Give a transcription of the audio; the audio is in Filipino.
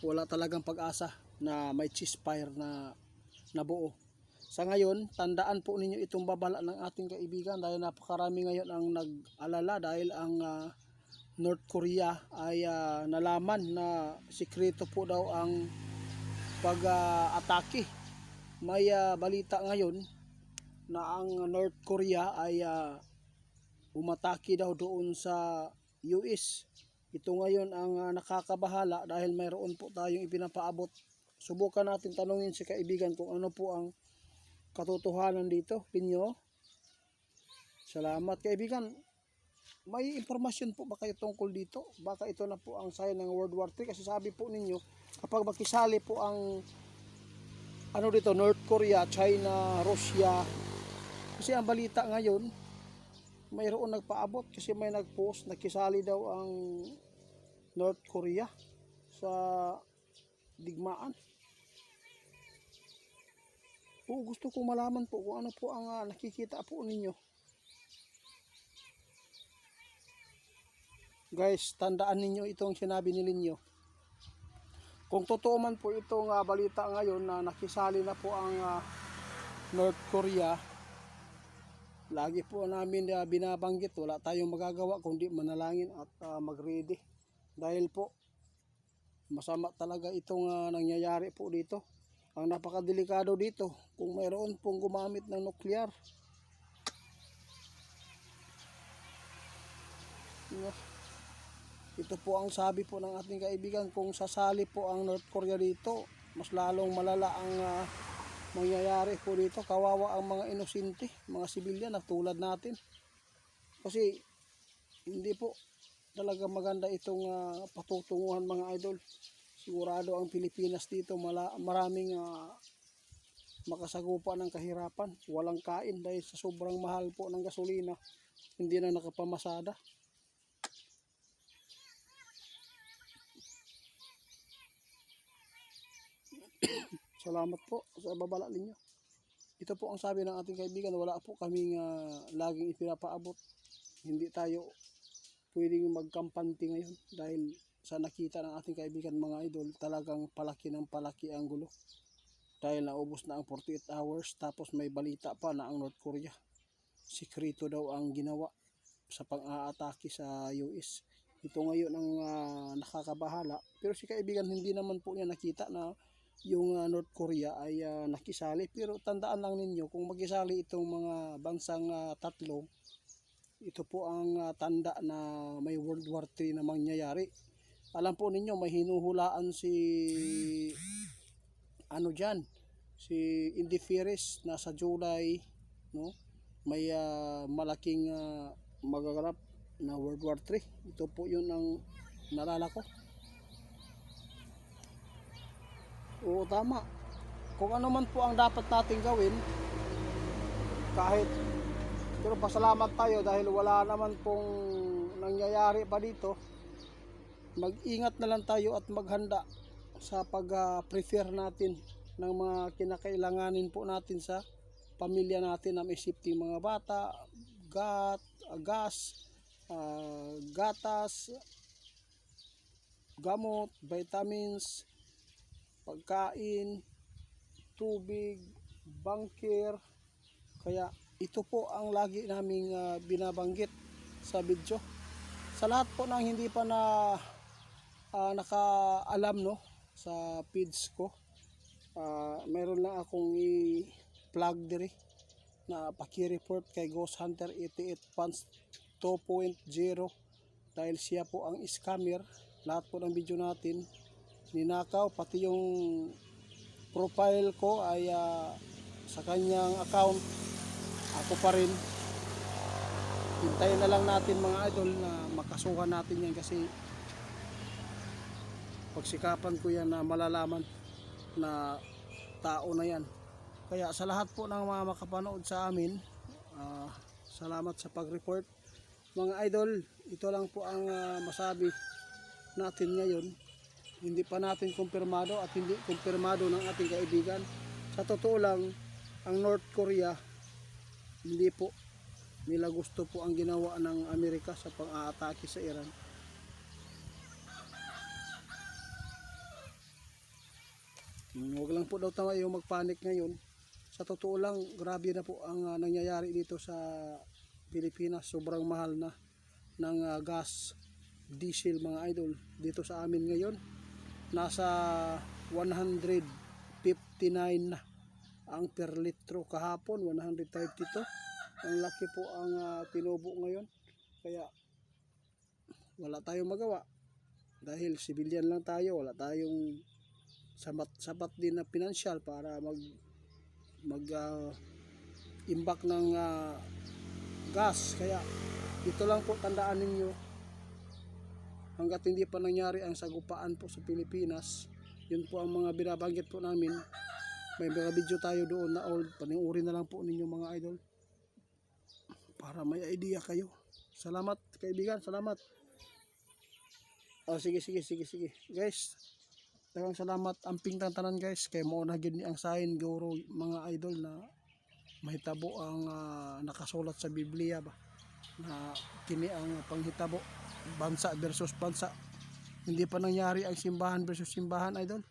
wala talagang pag-asa na may ceasefire na nabuo. Sa ngayon, tandaan po ninyo itong babala ng ating kaibigan dahil napakarami ngayon ang nag-alala dahil ang North Korea ay nalaman na sikreto po daw ang pag-atake. May balita ngayon na ang North Korea ay umatake daw doon sa US. Ito ngayon ang nakakabahala dahil mayroon po tayong ipinapaabot. Subukan natin tanungin si kaibigan kung ano po ang katotohanan dito. Pinyo. Salamat kaibigan. May impormasyon po ba kayo tungkol dito? Baka ito na po ang sign ng World War III kasi sabi po ninyo kapag makisali po ang ano dito, North Korea, China, Russia. Kasi ang balita ngayon, mayroon nagpaabot kasi may nagpost, nakisali daw ang North Korea sa digmaan. Gusto kong malaman po kung ano po ang nakikita po ninyo. Guys, tandaan ninyo itong sinabi ni Linyo. Kung totoo man po itong balita ngayon na nakisali na po ang North Korea, lagi po namin binabanggit, wala tayong magagawa kundi manalangin at mag-ready. Dahil po, masama talaga itong nangyayari po dito. Ang napakadelikado dito, kung mayroon pong gumamit ng nuclear. Ito po ang sabi po ng ating kaibigan, kung sasali po ang North Korea dito, mas lalong malala ang mangyayari po dito. Kawawa ang mga inosente, mga sibilyan na tulad natin. Kasi hindi po talaga maganda itong patutunguhan mga idol. Sigurado ang Pilipinas dito maraming makasagupa ng kahirapan. Walang kain dahil sa sobrang mahal po ng gasolina. Hindi na nakapamasada. Salamat po sa babala ninyo. Ito po ang sabi ng ating kaibigan, wala po kaming laging ipinapaabot. Hindi tayo pwedeng magkampante ngayon dahil sa nakita ng ating kaibigan mga idol, talagang palaki ng palaki ang gulo. Dahil naubos na ang 48 hours tapos may balita pa na ang North Korea sikreto daw ang ginawa sa pang-aatake sa US. Ito ngayon ang nakakabahala. Pero si kaibigan hindi naman po niya nakita na yung North Korea ay nakisali. Pero tandaan lang ninyo, kung makisali itong mga bansang tatlo, ito po ang tanda na may World War III na mangyayari. Alam po ninyo, may hinuhulaan si ano dyan, si Indy Ferris nasa July, no? May malaking magaganap na World War III. Ito po yun ang nalala ko. Oo, tama. Kung ano man po ang dapat natin gawin, kahit, pero pasalamat tayo dahil wala naman pong nangyayari pa dito. Mag-ingat na lang tayo at maghanda sa pag-prefer natin ng mga kinakailanganin po natin sa pamilya natin na may safety mga bata, gas, gatas, gamot, vitamins, pagkain, tubig, bunker. Kaya ito po ang lagi naming binabanggit sa video. Sa lahat po ng hindi pa na nakaalam no sa feeds ko, mayroon lang akong i-plug diri na paki-report kay Ghost Hunter 88 Punch 2.0 dahil siya po ang scammer. Lahat po ng video natin ninakaw, pati yung profile ko ay sa kanyang account. Ako pa rin. Hintayin na lang natin mga idol na makasuhan natin yan kasi pagsikapan ko yan na malalaman na tao na yan. Kaya sa lahat po ng mga makapanood sa amin, salamat sa pag-report. Mga idol, ito lang po ang masabi natin ngayon. Hindi pa natin kumpirmado at hindi kumpirmado ng ating kaibigan. Sa totoo lang, ang North Korea, hindi po nila gusto po ang ginawa ng Amerika sa pang-aatake sa Iran. Huwag lang po daw tayo magpanik ngayon. Sa totoo lang, grabe na po ang nangyayari dito sa Pilipinas. Sobrang mahal na ng gas, diesel mga idol. Dito sa amin ngayon, nasa 159 na ang per litro. Kahapon 132. Ang laki po ang tinubo ngayon. Kaya wala tayong magawa. Dahil civilian lang tayo, wala tayong sapat din na pinansyal para imbak ng gas. Kaya ito lang po, tandaan ninyo, hanggat hindi pa nangyari ang sagupaan po sa Pilipinas, yun po ang mga binabanggit po namin. May mga video tayo doon na old, paniuri na lang po ninyo mga idol para may idea kayo. Salamat kaibigan, salamat. Sige guys, daghang salamat. Amping tanan guys, kay mo na gid ni ang sayon guro mga idol na mahitabo ang nakasulat sa Biblia ba, na kini ang panghitabo bansa versus bansa. Hindi pa nangyari ang simbahan versus simbahan idol.